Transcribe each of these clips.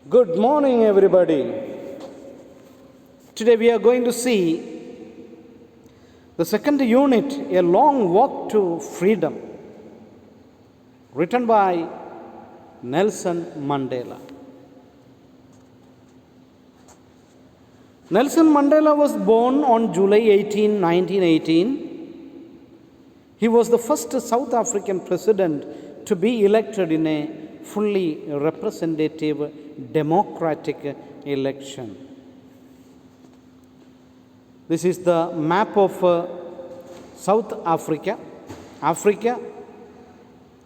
Good morning, everybody. Today we are going to see the second unit, A Long Walk to Freedom, written by Nelson Mandela. Nelson Mandela was born on July 18, 1918. He was the first South African president to be elected in a fully representative democratic election. This is the map of South Africa.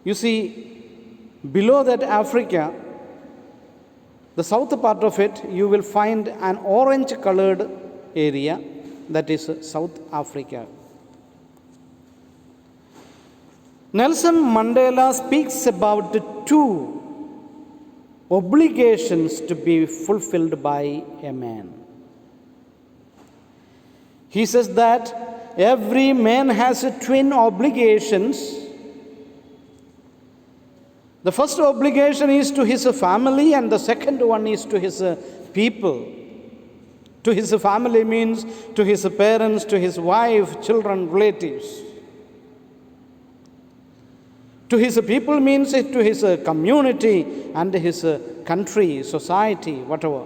You see, below that Africa, the south part of it, you will find an orange colored area, that is South Africa. Nelson Mandela speaks about two obligations to be fulfilled by a man. He says that every man has twin obligations. The first obligation is to his family, and the second one is to his people. To his family means to his parents, to his wife, children, relatives. To his people means to his community and his country, society, whatever.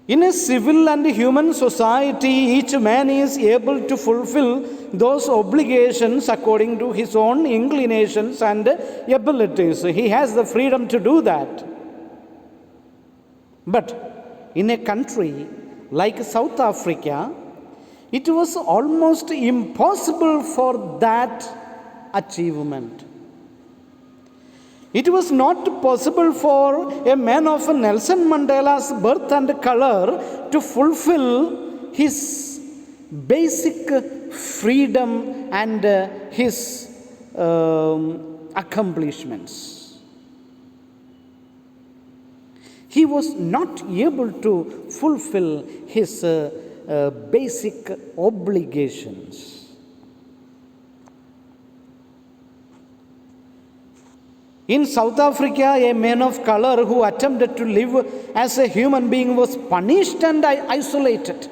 In a civil and human society, each man is able to fulfill those obligations according to his own inclinations and abilities. He has the freedom to do that. But in a country like South Africa, it was almost impossible for that achievement. It was not possible for a man of Nelson Mandela's birth and color to fulfill his basic freedom and his accomplishments. He was not able to fulfill his basic obligations. In South Africa, a man of color who attempted to live as a human being was punished and isolated.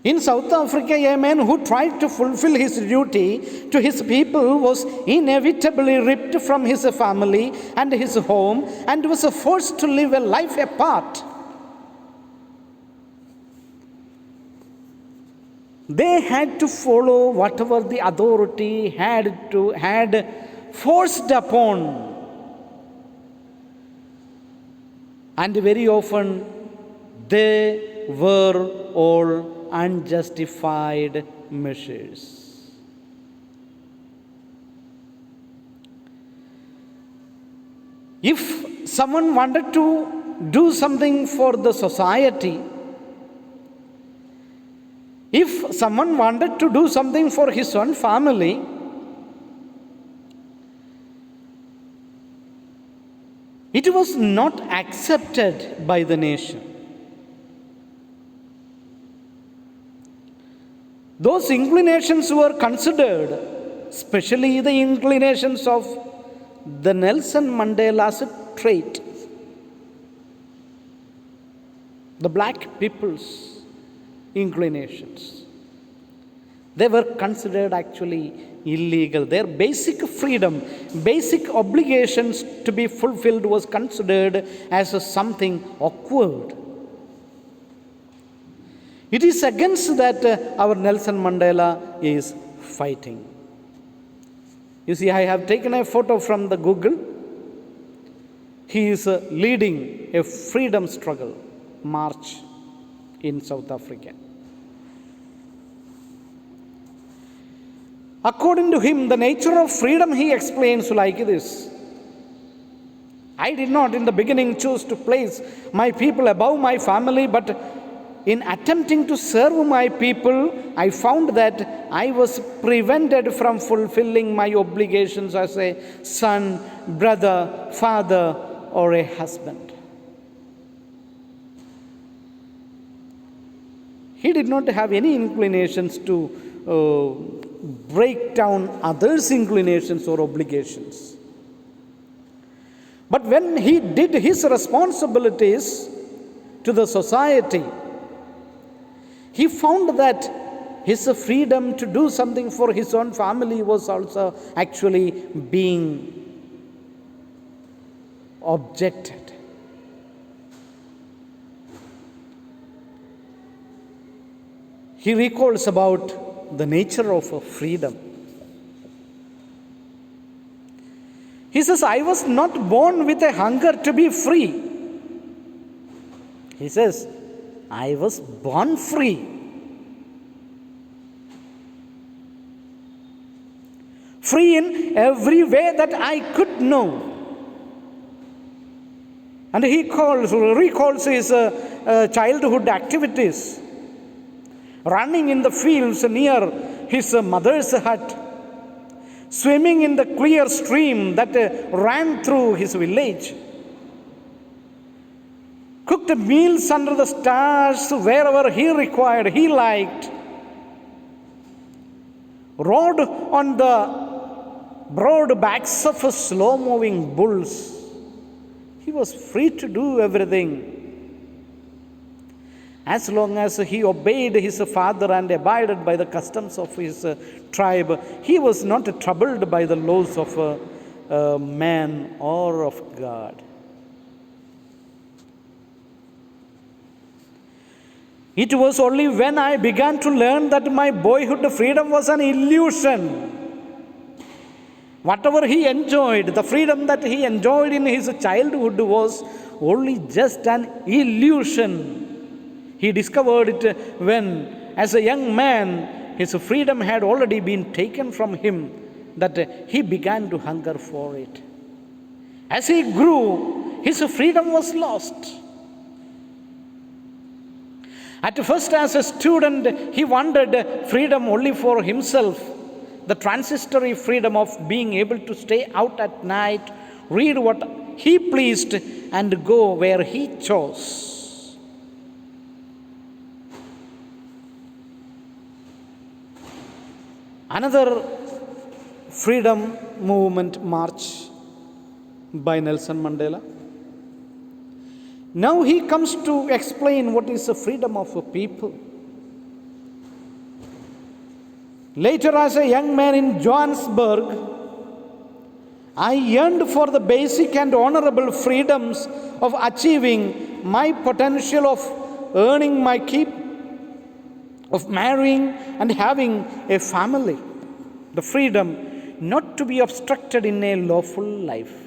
In South Africa, a man who tried to fulfill his duty to his people was inevitably ripped from his family and his home and was forced to live a life apart. They had to follow whatever the authority had forced upon. And very often they were all unjustified measures. If someone wanted to do something for the society, if someone wanted to do something for his own family, it was not accepted by the nation. Those inclinations were considered, especially the inclinations of the Nelson Mandela's trait, the black people's inclinations. They were considered actually illegal. Their basic freedom, basic obligations to be fulfilled was considered as something awkward. It is against that our Nelson Mandela is fighting. You see, I have taken a photo from the Google. He is leading a freedom struggle march in South Africa. According to him, the nature of freedom he explains like this: I did not in the beginning choose to place my people above my family, but in attempting to serve my people, I found that I was prevented from fulfilling my obligations as a son, brother, father, or a husband. He did not have any inclinations to break down others' inclinations or obligations. But when he did his responsibilities to the society, he found that his freedom to do something for his own family was also actually being objected. He recalls about the nature of freedom. He says, I was not born with a hunger to be free. He says, I was born free. Free in every way that I could know. And he recalls his childhood activities. Running in the fields near his mother's hut. Swimming in the clear stream that ran through his village. Cooked meals under the stars wherever he required, he liked. Rode on the broad backs of slow-moving bulls. He was free to do everything. As long as he obeyed his father and abided by the customs of his tribe, he was not troubled by the laws of man or of God. It was only when I began to learn that my boyhood freedom was an illusion. Whatever he enjoyed, the freedom that he enjoyed in his childhood was only just an illusion. He discovered it when, as a young man, his freedom had already been taken from him, that he began to hunger for it. As he grew, his freedom was lost. At first, as a student, he wanted freedom only for himself, the transitory freedom of being able to stay out at night, read what he pleased, and go where he chose. Another freedom movement march by Nelson Mandela. Now he comes to explain what is the freedom of a people. Later, as a young man in Johannesburg, I yearned for the basic and honorable freedoms of achieving my potential, of earning my keep, of marrying and having a family. The freedom not to be obstructed in a lawful life.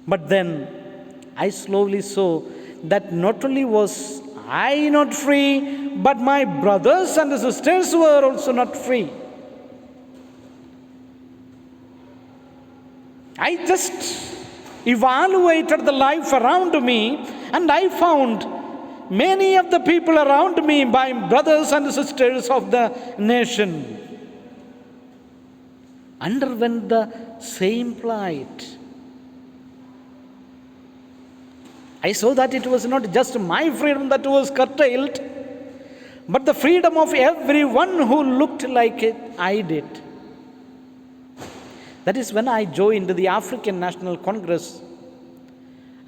But then I slowly saw that not only was I not free, but my brothers and sisters were also not free. I just evaluated the life around me, and I found many of the people around me, my brothers and sisters of the nation, underwent the same plight. I saw that it was not just my freedom that was curtailed, but the freedom of everyone who looked like I did. That is when I joined the African National Congress,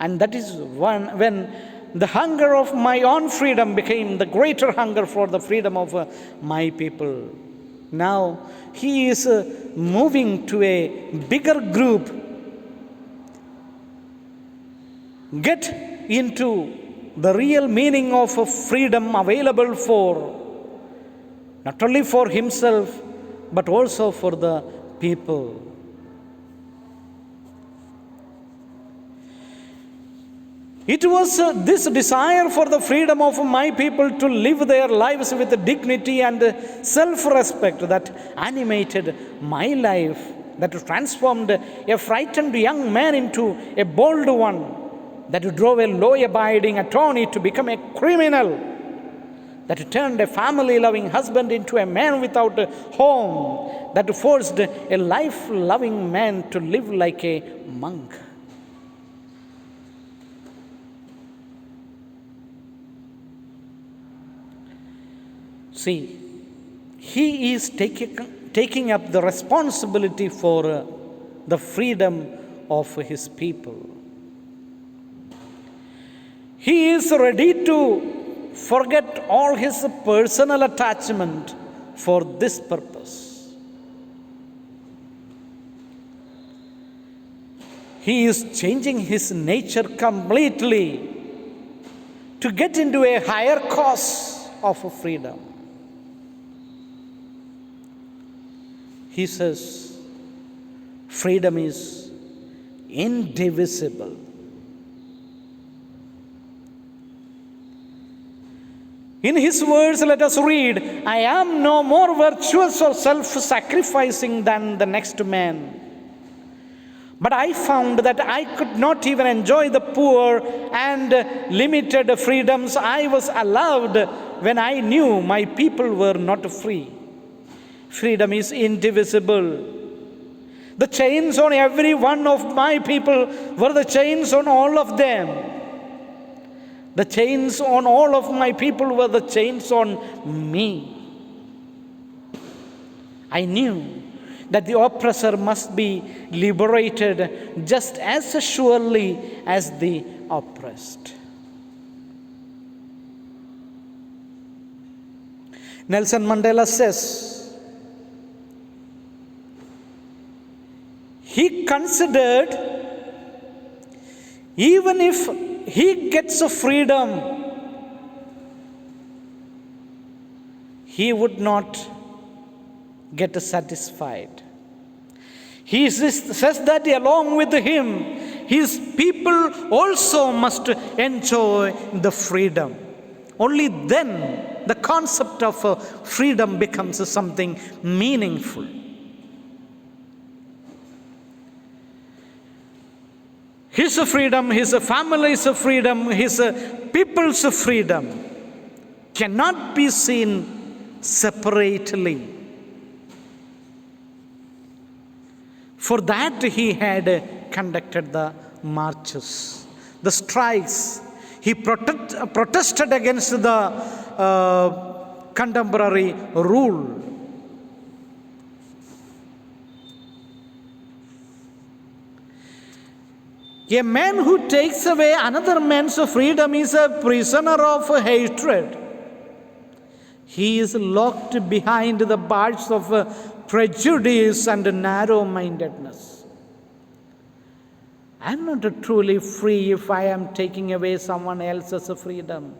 and that is when the hunger of my own freedom became the greater hunger for the freedom of my people. Now he is moving to a bigger group. Get into the real meaning of freedom available for not only for himself but also for the people. It was this desire for the freedom of my people to live their lives with dignity and self-respect that animated my life, that transformed a frightened young man into a bold one, that drove a law-abiding attorney to become a criminal, that turned a family-loving husband into a man without a home, that forced a life-loving man to live like a monk. See, he is taking up the responsibility for the freedom of his people. He is ready to forget all his personal attachment for this purpose. He is changing his nature completely to get into a higher cause of freedom. He says, freedom is indivisible. In his words, let us read, I am no more virtuous or self-sacrificing than the next man. But I found that I could not even enjoy the poor and limited freedoms I was allowed when I knew my people were not free. Freedom is indivisible. The chains on every one of my people were the chains on all of them. The chains on all of my people were the chains on me. I knew that the oppressor must be liberated just as surely as the oppressed. Nelson Mandela says, he considered even if he gets a freedom, he would not get satisfied. He says that along with him, his people also must enjoy the freedom. Only then the concept of freedom becomes something meaningful. His freedom, his family's freedom, his people's freedom cannot be seen separately. For that he had conducted the marches, the strikes. He protested against the contemporary rule. A man who takes away another man's freedom is a prisoner of hatred. He is locked behind the bars of prejudice and narrow-mindedness. I am not truly free if I am taking away someone else's freedom.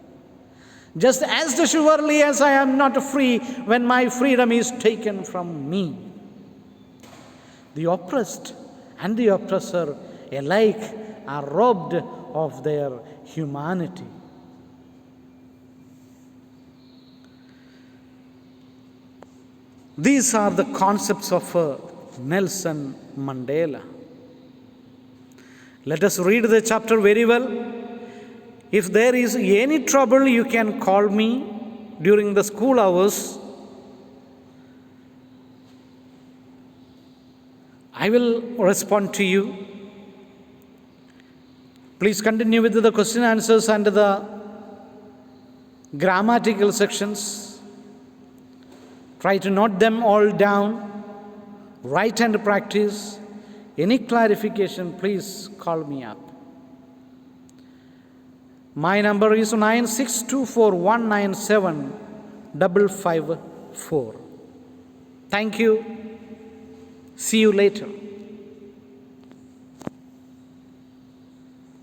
Just as surely as I am not free when my freedom is taken from me. The oppressed and the oppressor alike are robbed of their humanity. These are the concepts of Nelson Mandela. Let us read the chapter very well. If there is any trouble, you can call me during the school hours. I will respond to you. Please continue with the question answers and the grammatical sections. Try to note them all down. Write and practice. Any clarification, please call me up. My number is 9624197554. Thank you. See you later.